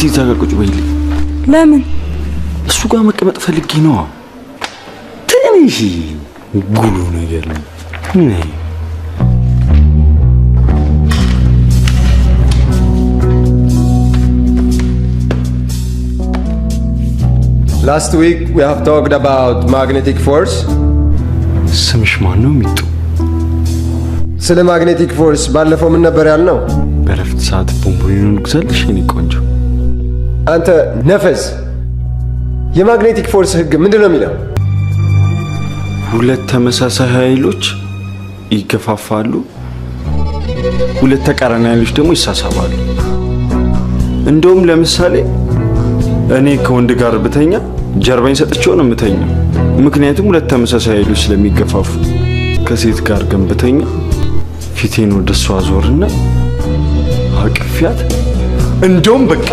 እዛ ጋር ቁጭ በይልኝ። ለምን? እሱ ጋር መቀመጥ ፈልጌ ነው። ትንሽ ጉሉ ነገር ነው። Last week we have talked about magnetic force. ስምሽ ማን ነው? ሚጡ። ስለ magnetic force ባለፈው ምን ነበር ያልነው? በረፍት ሰዓት ቦምቦሊኖን ግዛልሽ የኔ ቆንጆ። አንተ ነፈስ፣ የማግኔቲክ ፎርስ ህግ ምንድነው የሚለው? ሁለት ተመሳሳይ ኃይሎች ይገፋፋሉ፣ ሁለት ተቃራኒ ኃይሎች ደግሞ ይሳሳባሉ። እንደውም ለምሳሌ እኔ ከወንድ ጋር ብተኛ ጀርባኝ ሰጥቼው ነው የምተኛው፣ ምክንያቱም ሁለት ተመሳሳይ ኃይሎች ስለሚገፋፉ። ከሴት ጋር ግን ብተኛ ፊቴን ወደ እሷ አዞርና አቅፊያት እንደውም በቃ